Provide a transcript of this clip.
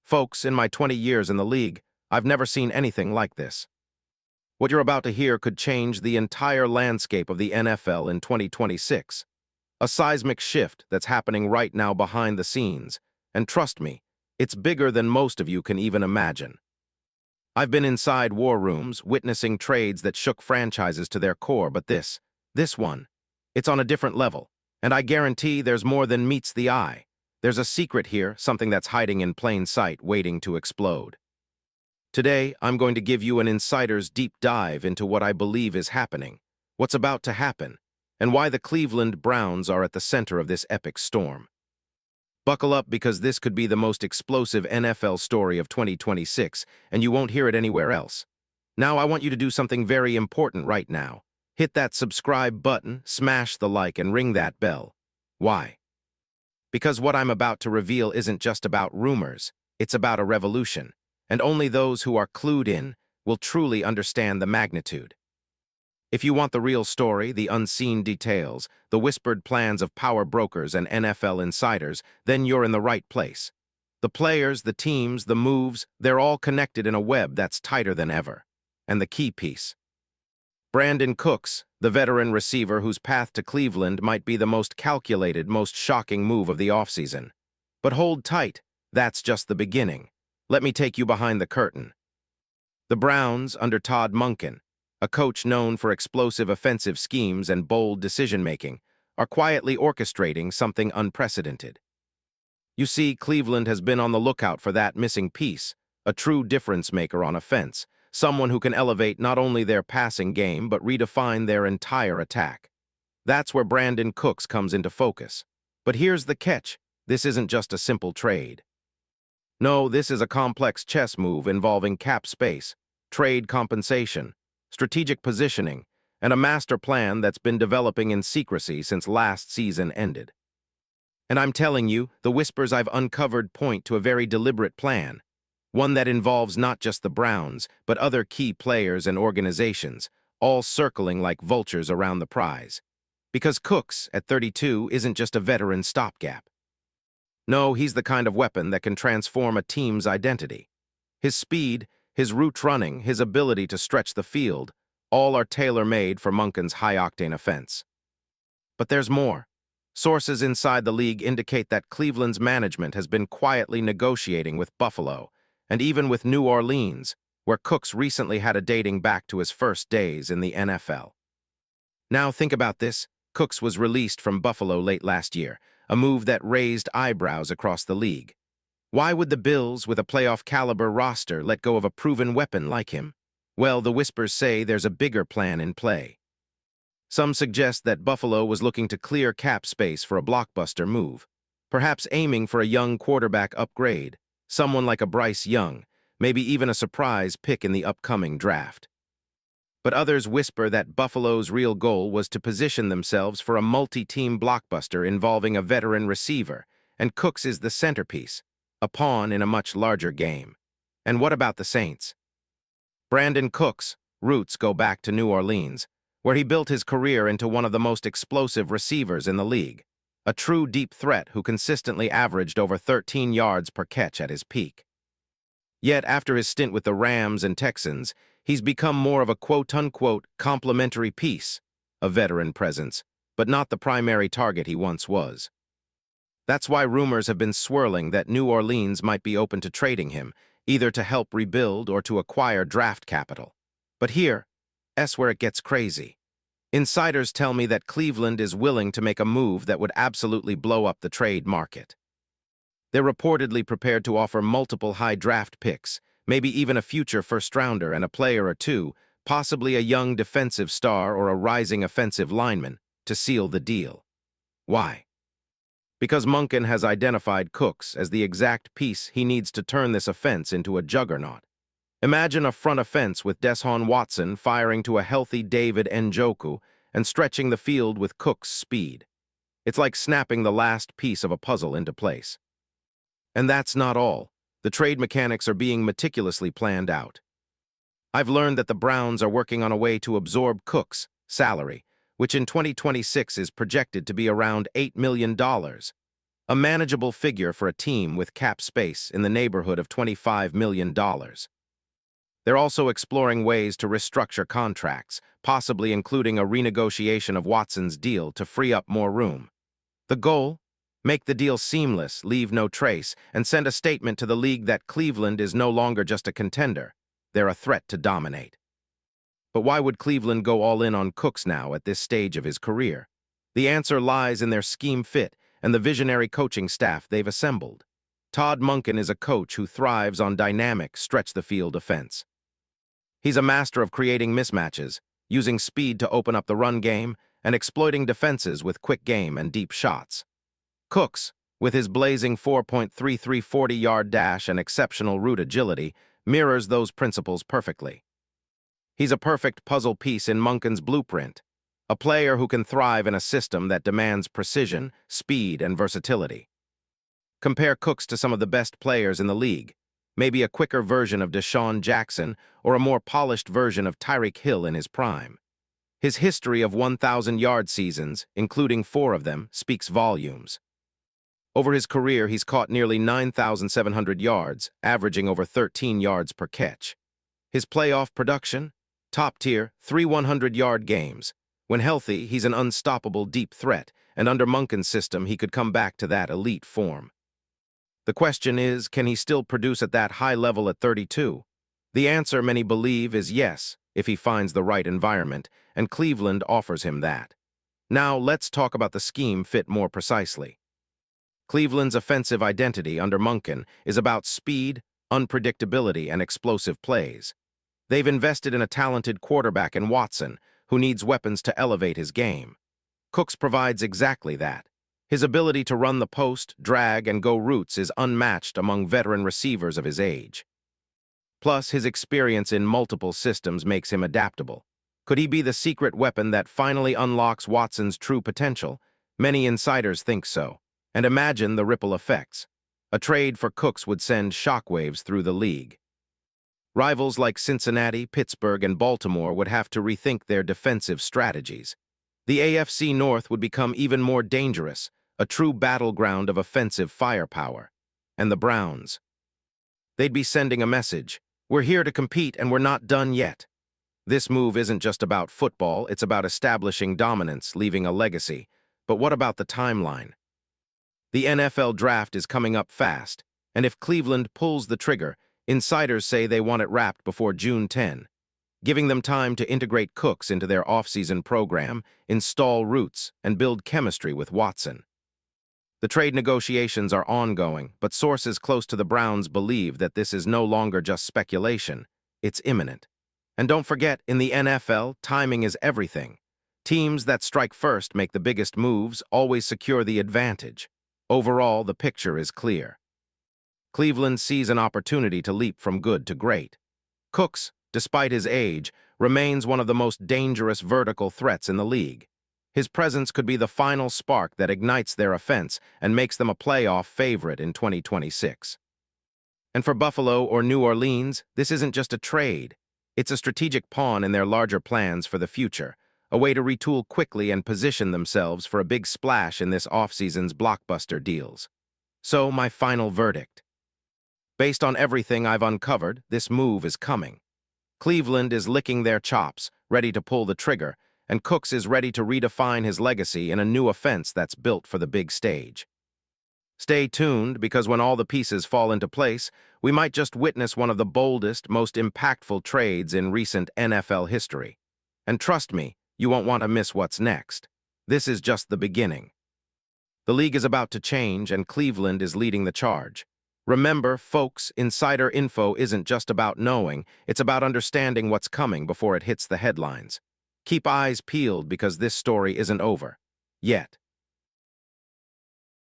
Folks, in my 20 years in the league, I've never seen anything like this. What you're about to hear could change the entire landscape of the NFL in 2026. A seismic shift that's happening right now behind the scenes. And trust me, it's bigger than most of you can even imagine. I've been inside war rooms, witnessing trades that shook franchises to their core, but this one, it's on a different level. And I guarantee there's more than meets the eye. There's a secret here, something that's hiding in plain sight, waiting to explode. Today, I'm going to give you an insider's deep dive into what I believe is happening, what's about to happen, and why the Cleveland Browns are at the center of this epic storm. Buckle up, because this could be the most explosive NFL story of 2026, and you won't hear it anywhere else. Now, I want you to do something very important right now. Hit that subscribe button, smash the like, and ring that bell. Why? Because what I'm about to reveal isn't just about rumors, it's about a revolution, and only those who are clued in will truly understand the magnitude. If you want the real story, the unseen details, the whispered plans of power brokers and NFL insiders, then you're in the right place. The players, the teams, the moves, they're all connected in a web that's tighter than ever. And the key piece: Brandon Cooks, the veteran receiver whose path to Cleveland might be the most calculated, most shocking move of the offseason. But hold tight, that's just the beginning. Let me take you behind the curtain. The Browns, under Todd Monken, a coach known for explosive offensive schemes and bold decision-making, are quietly orchestrating something unprecedented. You see, Cleveland has been on the lookout for that missing piece, a true difference-maker on offense, someone who can elevate not only their passing game but redefine their entire attack. That's where Brandon Cooks comes into focus. But here's the catch: this isn't just a simple trade. No, this is a complex chess move involving cap space, trade compensation, strategic positioning, and a master plan that's been developing in secrecy since last season ended. And I'm telling you, the whispers I've uncovered point to a very deliberate plan, one that involves not just the Browns, but other key players and organizations, all circling like vultures around the prize. Because Cooks, at 32, isn't just a veteran stopgap. No, he's the kind of weapon that can transform a team's identity. His speed, his route running, his ability to stretch the field, all are tailor-made for Monken's high-octane offense. But there's more. Sources inside the league indicate that Cleveland's management has been quietly negotiating with Buffalo, and even with New Orleans, where Cooks recently had a dating back to his first days in the NFL. Now think about this. Cooks was released from Buffalo late last year, a move that raised eyebrows across the league. Why would the Bills, with a playoff-caliber roster, let go of a proven weapon like him? Well, the whispers say there's a bigger plan in play. Some suggest that Buffalo was looking to clear cap space for a blockbuster move, perhaps aiming for a young quarterback upgrade, someone like a Bryce Young, maybe even a surprise pick in the upcoming draft. But others whisper that Buffalo's real goal was to position themselves for a multi-team blockbuster involving a veteran receiver, and Cooks is the centerpiece, a pawn in a much larger game. And what about the Saints? Brandon Cooks' roots go back to New Orleans, where he built his career into one of the most explosive receivers in the league, a true deep threat who consistently averaged over 13 yards per catch at his peak. Yet after his stint with the Rams and Texans, he's become more of a quote-unquote complementary piece, a veteran presence, but not the primary target he once was. That's why rumors have been swirling that New Orleans might be open to trading him, either to help rebuild or to acquire draft capital. But here's where it gets crazy. Insiders tell me that Cleveland is willing to make a move that would absolutely blow up the trade market. They're reportedly prepared to offer multiple high draft picks, maybe even a future first-rounder and a player or two, possibly a young defensive star or a rising offensive lineman, to seal the deal. Why? Because Monken has identified Cooks as the exact piece he needs to turn this offense into a juggernaut. Imagine a front offense with Deshaun Watson firing to a healthy David Njoku and stretching the field with Cooks' speed. It's like snapping the last piece of a puzzle into place. And that's not all. The trade mechanics are being meticulously planned out. I've learned that the Browns are working on a way to absorb Cooks' salary, which in 2026 is projected to be around $8 million. a manageable figure for a team with cap space in the neighborhood of $25 million. They're also exploring ways to restructure contracts, possibly including a renegotiation of Watson's deal to free up more room. The goal? Make the deal seamless, leave no trace, and send a statement to the league that Cleveland is no longer just a contender. They're a threat to dominate. But why would Cleveland go all in on Cooks now at this stage of his career? The answer lies in their scheme fit and the visionary coaching staff they've assembled. Todd Monken is a coach who thrives on dynamic, stretch-the-field offense. He's a master of creating mismatches, using speed to open up the run game, and exploiting defenses with quick game and deep shots. Cooks, with his blazing 4.33 40-yard dash and exceptional route agility, mirrors those principles perfectly. He's a perfect puzzle piece in Monken's blueprint, a player who can thrive in a system that demands precision, speed, and versatility. Compare Cooks to some of the best players in the league, maybe a quicker version of Deshaun Jackson or a more polished version of Tyreek Hill in his prime. His history of 1,000-yard seasons, including 4 of them, speaks volumes. Over his career, he's caught nearly 9,700 yards, averaging over 13 yards per catch. His playoff production? Top-tier, 3 100-yard games. When healthy, he's an unstoppable deep threat, and under Monken's system, he could come back to that elite form. The question is, can he still produce at that high level at 32? The answer, many believe, is yes, if he finds the right environment, and Cleveland offers him that. Now, let's talk about the scheme fit more precisely. Cleveland's offensive identity under Monken is about speed, unpredictability, and explosive plays. They've invested in a talented quarterback in Watson, who needs weapons to elevate his game. Cooks provides exactly that. His ability to run the post, drag, and go routes is unmatched among veteran receivers of his age. Plus, his experience in multiple systems makes him adaptable. Could he be the secret weapon that finally unlocks Watson's true potential? Many insiders think so. And imagine the ripple effects. A trade for Cooks would send shockwaves through the league. Rivals like Cincinnati, Pittsburgh, and Baltimore would have to rethink their defensive strategies. The AFC North would become even more dangerous, a true battleground of offensive firepower. And the Browns? They'd be sending a message. We're here to compete and we're not done yet. This move isn't just about football, it's about establishing dominance, leaving a legacy. But what about the timeline? The NFL draft is coming up fast, and if Cleveland pulls the trigger, insiders say they want it wrapped before June 10, giving them time to integrate Cooks into their offseason program, install routes, and build chemistry with Watson. The trade negotiations are ongoing, but sources close to the Browns believe that this is no longer just speculation, it's imminent. And don't forget, in the NFL, timing is everything. Teams that strike first make the biggest moves, always secure the advantage. Overall, the picture is clear. Cleveland sees an opportunity to leap from good to great. Cooks, despite his age, remains one of the most dangerous vertical threats in the league. His presence could be the final spark that ignites their offense and makes them a playoff favorite in 2026. And for Buffalo or New Orleans, this isn't just a trade. It's a strategic pawn in their larger plans for the future, a way to retool quickly and position themselves for a big splash in this offseason's blockbuster deals. So, my final verdict. Based on everything I've uncovered, this move is coming. Cleveland is licking their chops, ready to pull the trigger, and Cooks is ready to redefine his legacy in a new offense that's built for the big stage. Stay tuned, because when all the pieces fall into place, we might just witness one of the boldest, most impactful trades in recent NFL history. And trust me, you won't want to miss what's next. This is just the beginning. The league is about to change, and Cleveland is leading the charge. Remember, folks, insider info isn't just about knowing, it's about understanding what's coming before it hits the headlines. Keep eyes peeled, because this story isn't over. Yet.